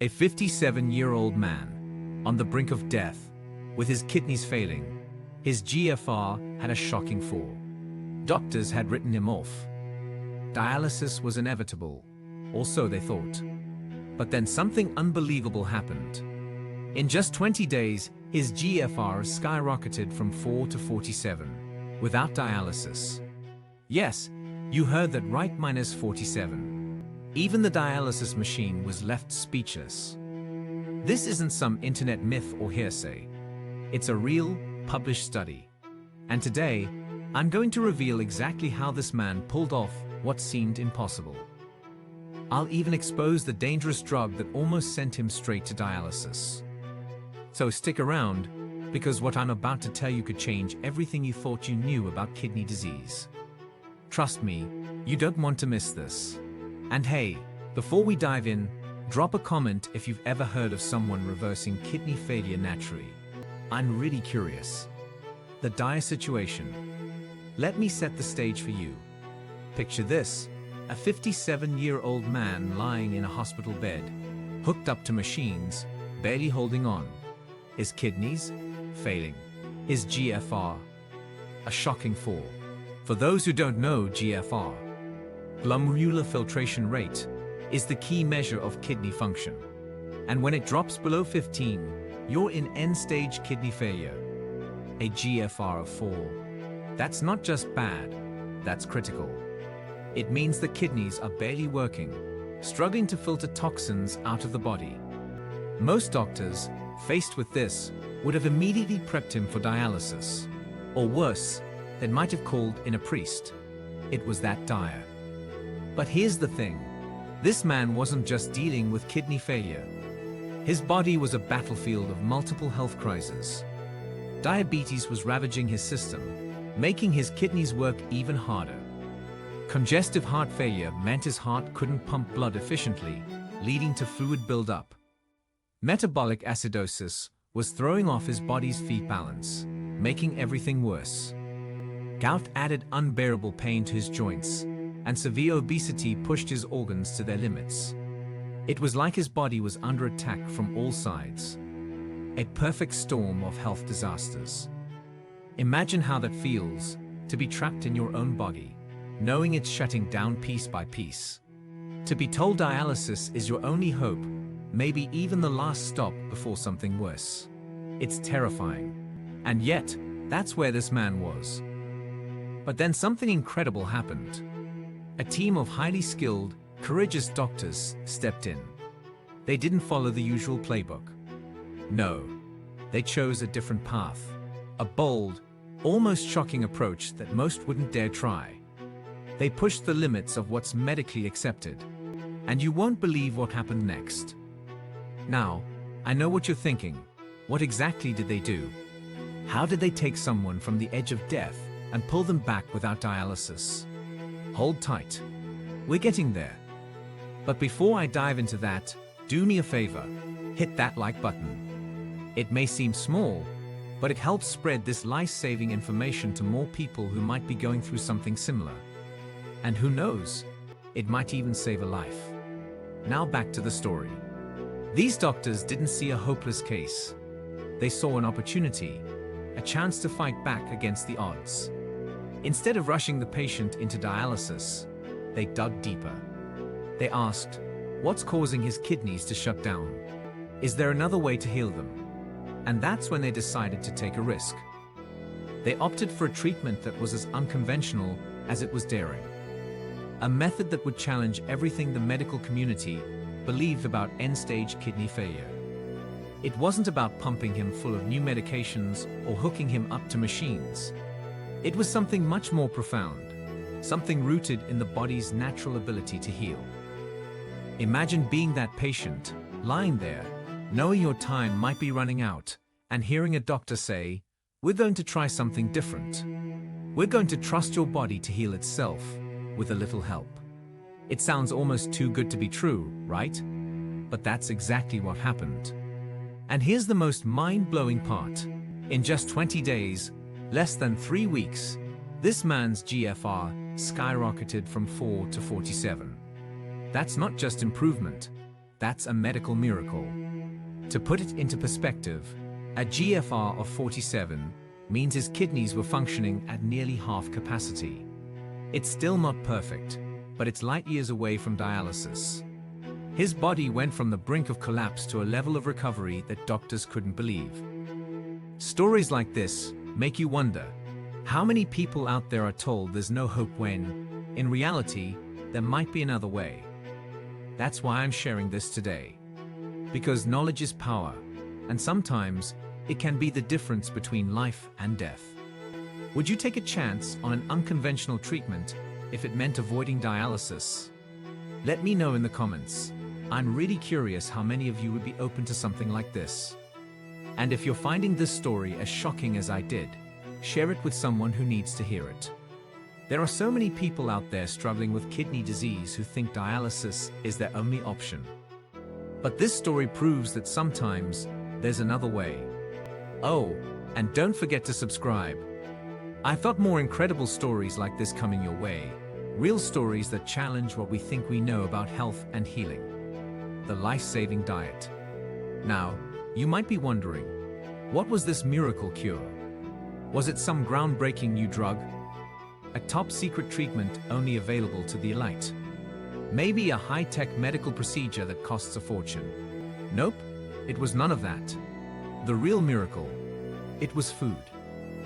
A 57-year-old man, on the brink of death, with his kidneys failing, his GFR had a shocking fall. Doctors had written him off. Dialysis was inevitable, or so they thought. But then something unbelievable happened. In just 20 days, his GFR skyrocketed from 4 to 47, without dialysis. Yes, you heard that right, minus 47. Even the dialysis machine was left speechless. This isn't some internet myth or hearsay. It's a real, published study. And today, I'm going to reveal exactly how this man pulled off what seemed impossible. I'll even expose the dangerous drug that almost sent him straight to dialysis. So stick around, because what I'm about to tell you could change everything you thought you knew about kidney disease. Trust me, you don't want to miss this. And hey, before we dive in, drop a comment if you've ever heard of someone reversing kidney failure naturally. I'm really curious. The dire situation. Let me set the stage for you. Picture this, a 57-year-old man lying in a hospital bed, hooked up to machines, barely holding on. His kidneys failing. His GFR. A shocking fall. For those who don't know GFR, glomerular filtration rate, is the key measure of kidney function. And when it drops below 15, you're in end-stage kidney failure. A GFR of 4. That's not just bad, that's critical. It means the kidneys are barely working, struggling to filter toxins out of the body. Most doctors, faced with this, would have immediately prepped him for dialysis. Or worse, they might have called in a priest. It was that dire. But here's the thing. This man wasn't just dealing with kidney failure. His body was a battlefield of multiple health crises. Diabetes was ravaging his system, making his kidneys work even harder. Congestive heart failure meant his heart couldn't pump blood efficiently, leading to fluid buildup. Metabolic acidosis was throwing off his body's feed balance, making everything worse. Gout added unbearable pain to his joints, and severe obesity pushed his organs to their limits. It was like his body was under attack from all sides. A perfect storm of health disasters. Imagine how that feels, to be trapped in your own body, knowing it's shutting down piece by piece. To be told dialysis is your only hope, maybe even the last stop before something worse. It's terrifying. And yet, that's where this man was. But then something incredible happened. A team of highly skilled, courageous doctors stepped in. They didn't follow the usual playbook. No, they chose a different path. A bold, almost shocking approach that most wouldn't dare try. They pushed the limits of what's medically accepted. And you won't believe what happened next. Now, I know what you're thinking. What exactly did they do? How did they take someone from the edge of death and pull them back without dialysis? Hold tight. We're getting there. But before I dive into that, do me a favor. Hit that like button. It may seem small, but it helps spread this life-saving information to more people who might be going through something similar. And who knows, it might even save a life. Now back to the story. These doctors didn't see a hopeless case. They saw an opportunity, a chance to fight back against the odds. Instead of rushing the patient into dialysis, they dug deeper. They asked, what's causing his kidneys to shut down? Is there another way to heal them? And that's when they decided to take a risk. They opted for a treatment that was as unconventional as it was daring. A method that would challenge everything the medical community believed about end-stage kidney failure. It wasn't about pumping him full of new medications or hooking him up to machines. It was something much more profound, something rooted in the body's natural ability to heal. Imagine being that patient, lying there, knowing your time might be running out, and hearing a doctor say, "We're going to try something different. We're going to trust your body to heal itself, with a little help." It sounds almost too good to be true, right? But that's exactly what happened. And here's the most mind-blowing part. In just 20 days, less than 3 weeks, this man's GFR skyrocketed from 4 to 47. That's not just improvement, That's a medical miracle. To put it into perspective, a GFR of 47 means his kidneys were functioning at nearly half capacity. It's still not perfect, but it's light years away from dialysis. His body went from the brink of collapse to a level of recovery that doctors couldn't believe. Stories like this make you wonder, how many people out there are told there's no hope when, in reality, there might be another way? That's why I'm sharing this today. Because knowledge is power, and sometimes it can be the difference between life and death. Would you take a chance on an unconventional treatment if it meant avoiding dialysis? Let me know in the comments. I'm really curious how many of you would be open to something like this. And if you're finding this story as shocking as I did, share it with someone who needs to hear it. There are so many people out there struggling with kidney disease who think dialysis is their only option. But this story proves that sometimes there's another way. Oh, and don't forget to subscribe. I've got more incredible stories like this coming your way. Real stories that challenge what we think we know about health and healing. The life-saving diet. Now, you might be wondering, what was this miracle cure? Was it some groundbreaking new drug? A top-secret treatment only available to the elite? Maybe a high-tech medical procedure that costs a fortune? Nope, it was none of that. The real miracle, it was food.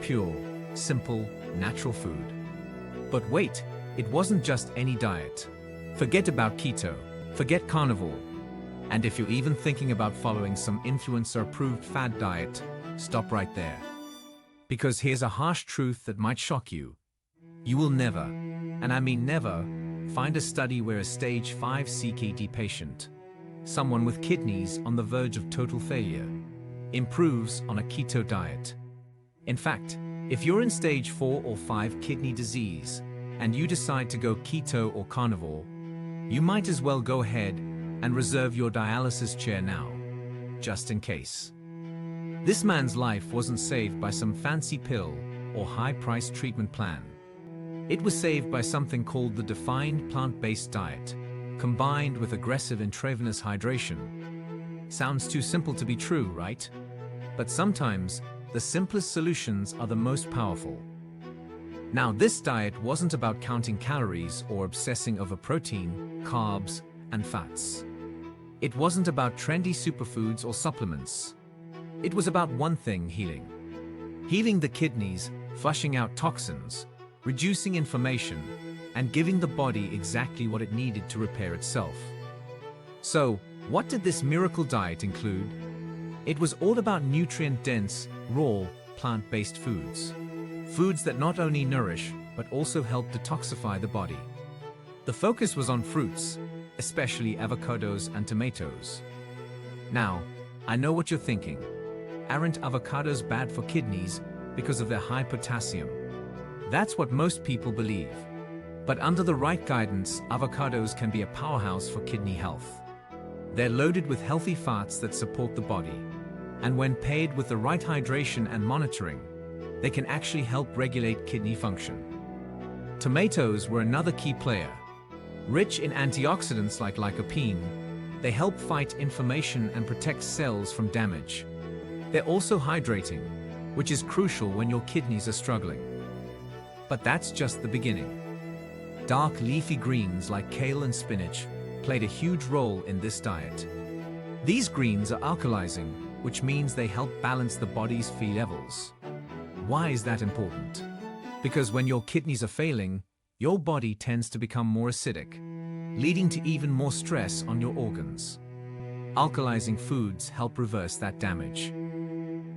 Pure, simple, natural food. But wait, it wasn't just any diet. Forget about keto, forget carnivore. And if you're even thinking about following some influencer-approved fad diet, stop right there. Because here's a harsh truth that might shock you. You will never, and I mean never, find a study where a stage 5 CKD patient, someone with kidneys on the verge of total failure, improves on a keto diet. In fact, if you're in stage 4 or 5 kidney disease and you decide to go keto or carnivore, you might as well go ahead and reserve your dialysis chair now, just in case. This man's life wasn't saved by some fancy pill or high-priced treatment plan. It was saved by something called the defined plant-based diet, combined with aggressive intravenous hydration. Sounds too simple to be true, right? But sometimes, the simplest solutions are the most powerful. Now, this diet wasn't about counting calories or obsessing over protein, carbs, and fats. It wasn't about trendy superfoods or supplements. It was about one thing: healing. Healing the kidneys, flushing out toxins, reducing inflammation, and giving the body exactly what it needed to repair itself. So, what did this miracle diet include? It was all about nutrient-dense, raw, plant-based foods. Foods that not only nourish, but also help detoxify the body. The focus was on fruits, especially avocados and tomatoes. Now, I know what you're thinking. Aren't avocados bad for kidneys because of their high potassium? That's what most people believe. But under the right guidance, avocados can be a powerhouse for kidney health. They're loaded with healthy fats that support the body. And when paired with the right hydration and monitoring, they can actually help regulate kidney function. Tomatoes were another key player. Rich in antioxidants like lycopene, they help fight inflammation and protect cells from damage. They're also hydrating, which is crucial when your kidneys are struggling. But that's just the beginning. Dark leafy greens like kale and spinach played a huge role in this diet. These greens are alkalizing, which means they help balance the body's Phe levels. Why is that important? Because when your kidneys are failing, your body tends to become more acidic, leading to even more stress on your organs. Alkalizing foods help reverse that damage.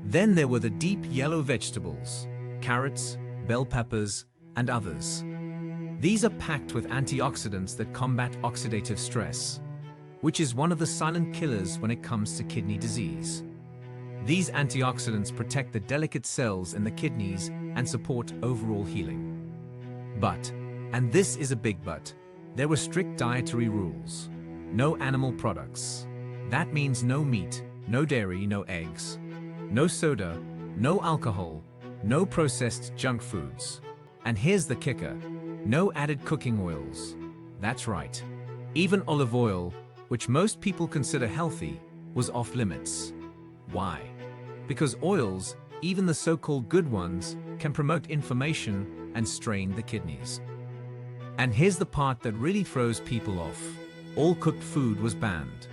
Then there were the deep yellow vegetables, carrots, bell peppers, and others. These are packed with antioxidants that combat oxidative stress, which is one of the silent killers when it comes to kidney disease. These antioxidants protect the delicate cells in the kidneys and support overall healing. But, and this is a big but, there were strict dietary rules. No animal products. That means no meat, no dairy, no eggs, no soda, no alcohol, no processed junk foods. And here's the kicker: no added cooking oils. That's right. Even olive oil, which most people consider healthy, was off limits. Why? Because oils, even the so-called good ones, can promote inflammation and strain the kidneys. And here's the part that really throws people off. All cooked food was banned.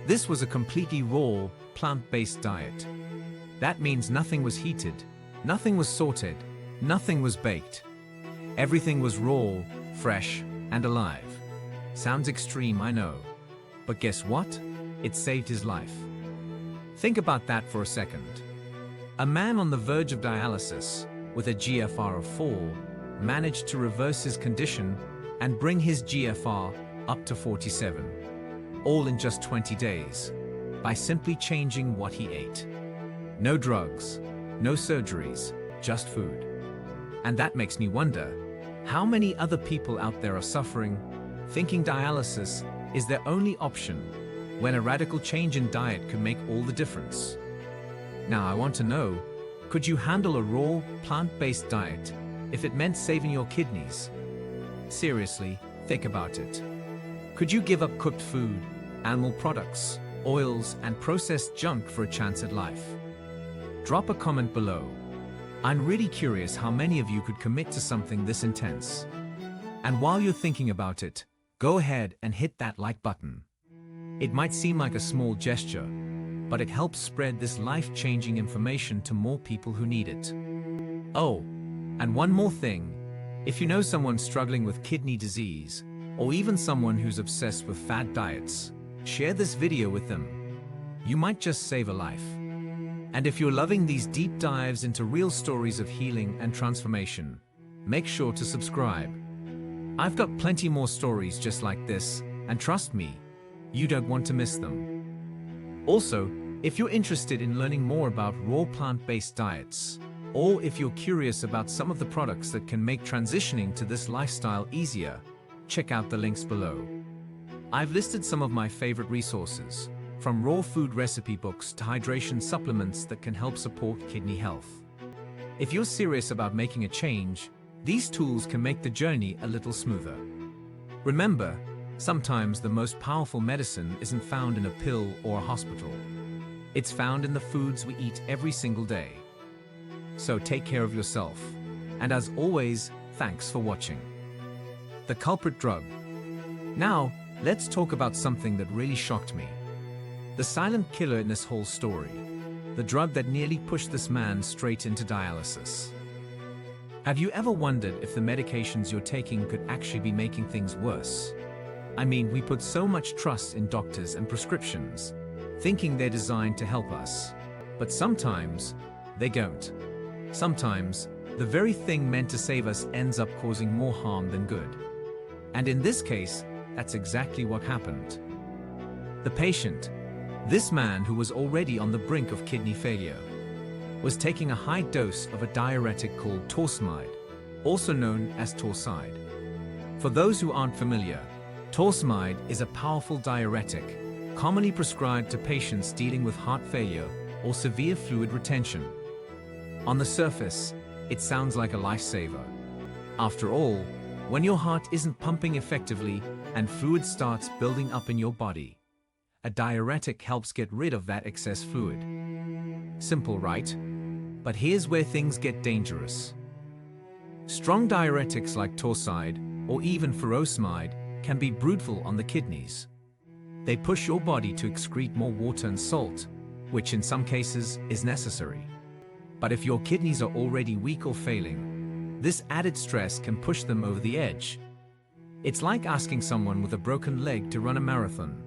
This was a completely raw, plant-based diet. That means nothing was heated, nothing was sauteed, nothing was baked. Everything was raw, fresh, and alive. Sounds extreme, I know. But guess what? It saved his life. Think about that for a second. A man on the verge of dialysis, with a GFR of 4, managed to reverse his condition and bring his GFR up to 47, all in just 20 days, by simply changing what he ate. No drugs, no surgeries, just food. And that makes me wonder, how many other people out there are suffering, thinking dialysis is their only option, when a radical change in diet could make all the difference? Now I want to know, could you handle a raw, plant-based diet if it meant saving your kidneys? Seriously, think about it. Could you give up cooked food, animal products, oils, and processed junk for a chance at life? Drop a comment below. I'm really curious how many of you could commit to something this intense. And while you're thinking about it, go ahead and hit that like button. It might seem like a small gesture, but it helps spread this life-changing information to more people who need it. Oh, and one more thing. If you know someone struggling with kidney disease, or even someone who's obsessed with fad diets, share this video with them. You might just save a life. And if you're loving these deep dives into real stories of healing and transformation, make sure to subscribe. I've got plenty more stories just like this, and trust me, you don't want to miss them. Also, if you're interested in learning more about raw plant-based diets, or if you're curious about some of the products that can make transitioning to this lifestyle easier, check out the links below. I've listed some of my favorite resources, from raw food recipe books to hydration supplements that can help support kidney health. If you're serious about making a change, these tools can make the journey a little smoother. Remember, sometimes the most powerful medicine isn't found in a pill or a hospital. It's found in the foods we eat every single day. So take care of yourself. And as always, thanks for watching. The culprit drug. Now, let's talk about something that really shocked me. The silent killer in this whole story. The drug that nearly pushed this man straight into dialysis. Have you ever wondered if the medications you're taking could actually be making things worse? I mean, we put so much trust in doctors and prescriptions, thinking they're designed to help us. But sometimes, they don't. Sometimes, the very thing meant to save us ends up causing more harm than good. And in this case, that's exactly what happened. The patient, this man who was already on the brink of kidney failure, was taking a high dose of a diuretic called torsemide, also known as Torside. For those who aren't familiar, torsemide is a powerful diuretic, commonly prescribed to patients dealing with heart failure or severe fluid retention. On the surface, it sounds like a lifesaver. After all, when your heart isn't pumping effectively and fluid starts building up in your body, a diuretic helps get rid of that excess fluid. Simple, right? But here's where things get dangerous. Strong diuretics like Torside or even furosemide can be brutal on the kidneys. They push your body to excrete more water and salt, which in some cases is necessary. But if your kidneys are already weak or failing, this added stress can push them over the edge. It's like asking someone with a broken leg to run a marathon.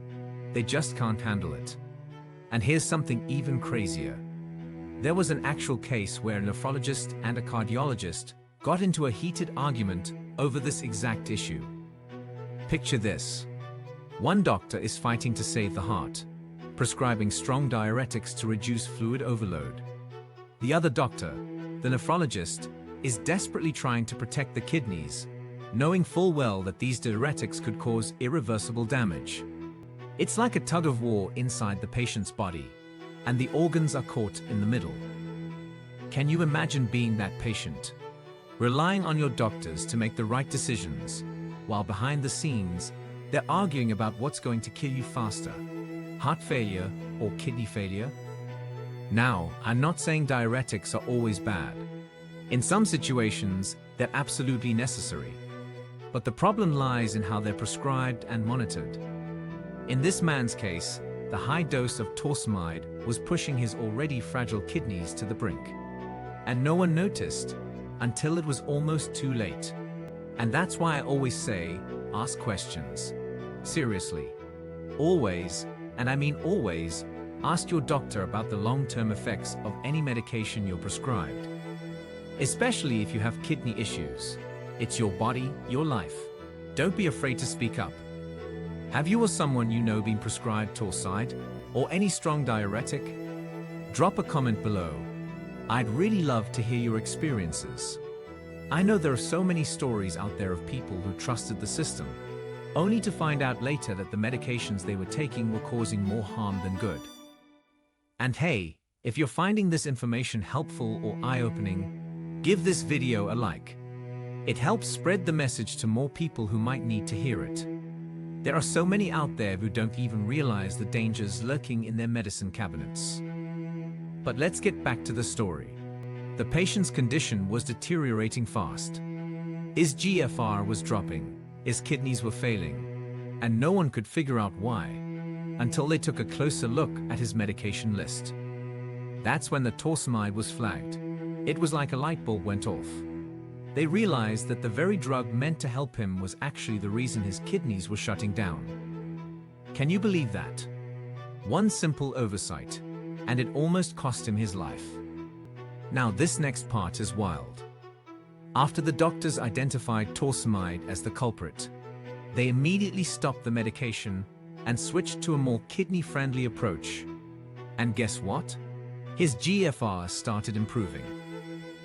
They just can't handle it. And here's something even crazier. There was an actual case where a nephrologist and a cardiologist got into a heated argument over this exact issue. Picture this. One doctor is fighting to save the heart, prescribing strong diuretics to reduce fluid overload. The other doctor, the nephrologist, is desperately trying to protect the kidneys, knowing full well that these diuretics could cause irreversible damage. It's like a tug of war inside the patient's body, and the organs are caught in the middle. Can you imagine being that patient, relying on your doctors to make the right decisions, while behind the scenes, They're arguing about what's going to kill you faster, heart failure or kidney failure. Now, I'm not saying diuretics are always bad. In some situations, they're absolutely necessary. But the problem lies in how they're prescribed and monitored. In this man's case, the high dose of torsemide was pushing his already fragile kidneys to the brink. And no one noticed until it was almost too late. And that's why I always say, ask questions. Seriously. Always, and I mean always, ask your doctor about the long-term effects of any medication you're prescribed. Especially if you have kidney issues. It's your body, your life. Don't be afraid to speak up. Have you or someone you know been prescribed torsemide or any strong diuretic? Drop a comment below. I'd really love to hear your experiences. I know there are so many stories out there of people who trusted the system, only to find out later that the medications they were taking were causing more harm than good. And hey, if you're finding this information helpful or eye-opening, give this video a like. It helps spread the message to more people who might need to hear it. There are so many out there who don't even realize the dangers lurking in their medicine cabinets. But let's get back to the story. The patient's condition was deteriorating fast. His GFR was dropping, his kidneys were failing, and no one could figure out why, until they took a closer look at his medication list. That's when the torsemide was flagged. It was like a light bulb went off. They realized that the very drug meant to help him was actually the reason his kidneys were shutting down. Can you believe that? One simple oversight, and it almost cost him his life. Now this next part is wild. After the doctors identified torsemide as the culprit, they immediately stopped the medication and switched to a more kidney-friendly approach. And guess what? His GFR started improving.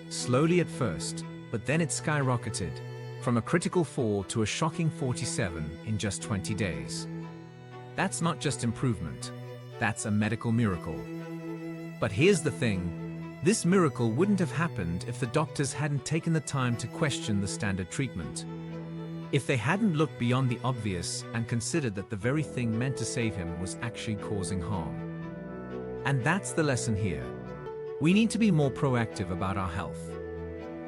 Slowly at first, but then it skyrocketed, from a critical 4 to a shocking 47 in just 20 days. That's not just improvement, that's a medical miracle. But here's the thing, this miracle wouldn't have happened if the doctors hadn't taken the time to question the standard treatment. If they hadn't looked beyond the obvious and considered that the very thing meant to save him was actually causing harm. And that's the lesson here. We need to be more proactive about our health.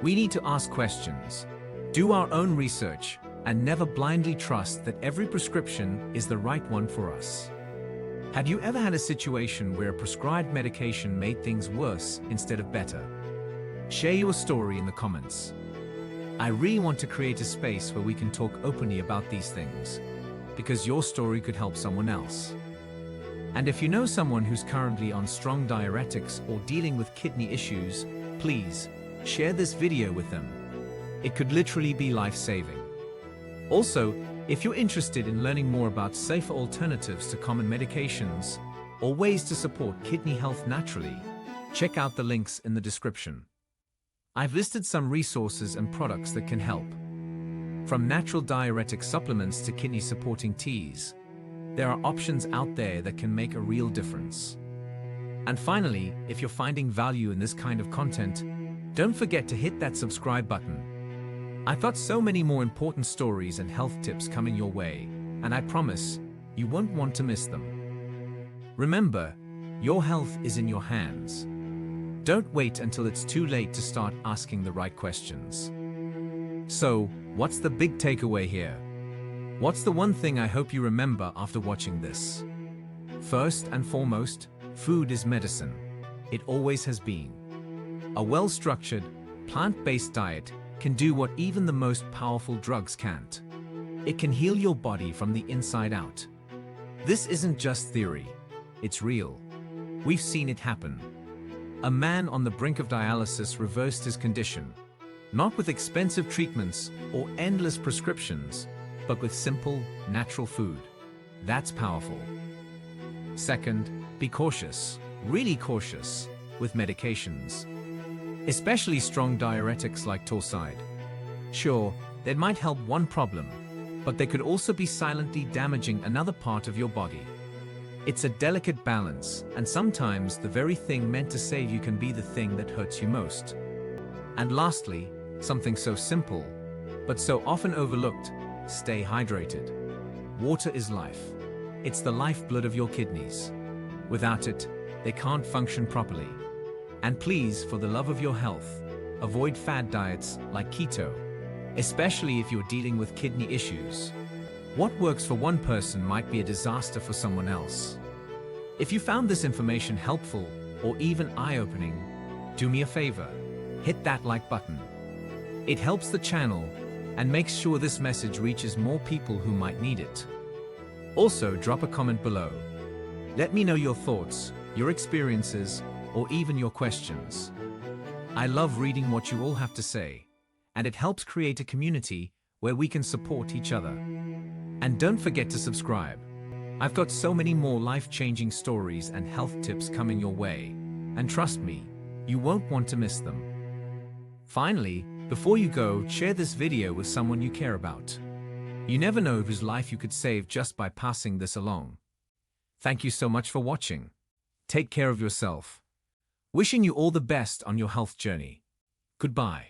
We need to ask questions, do our own research, and never blindly trust that every prescription is the right one for us. Have you ever had a situation where a prescribed medication made things worse instead of better? Share your story in the comments. I really want to create a space where we can talk openly about these things, because your story could help someone else. And if you know someone who's currently on strong diuretics or dealing with kidney issues, please share this video with them. It could literally be life-saving. Also, if you're interested in learning more about safer alternatives to common medications or ways to support kidney health naturally, check out the links in the description. I've listed some resources and products that can help. From natural diuretic supplements to kidney-supporting teas, there are options out there that can make a real difference. And finally, if you're finding value in this kind of content, don't forget to hit that subscribe button. I've got so many more important stories and health tips coming your way, and I promise you won't want to miss them. Remember, your health is in your hands. Don't wait until it's too late to start asking the right questions. So, what's the big takeaway here? What's the one thing I hope you remember after watching this? First and foremost, food is medicine. It always has been. A well-structured, plant-based diet can do what even the most powerful drugs can't. It can heal your body from the inside out. This isn't just theory, it's real. We've seen it happen. A man on the brink of dialysis reversed his condition, not with expensive treatments or endless prescriptions, but with simple, natural food. That's powerful. Second, be cautious, really cautious, with medications. Especially strong diuretics like torsemide. Sure, they might help one problem, but they could also be silently damaging another part of your body. It's a delicate balance, and sometimes the very thing meant to save you can be the thing that hurts you most. And lastly, something so simple, but so often overlooked, stay hydrated. Water is life. It's the lifeblood of your kidneys. Without it, they can't function properly. And please, for the love of your health, avoid fad diets like keto, especially if you're dealing with kidney issues. What works for one person might be a disaster for someone else. If you found this information helpful or even eye-opening, do me a favor, hit that like button. It helps the channel and makes sure this message reaches more people who might need it. Also, drop a comment below. Let me know your thoughts, your experiences, or even your questions. I love reading what you all have to say, and it helps create a community where we can support each other. And don't forget to subscribe. I've got so many more life-changing stories and health tips coming your way, and trust me, you won't want to miss them. Finally, before you go, share this video with someone you care about. You never know whose life you could save just by passing this along. Thank you so much for watching. Take care of yourself. Wishing you all the best on your health journey. Goodbye.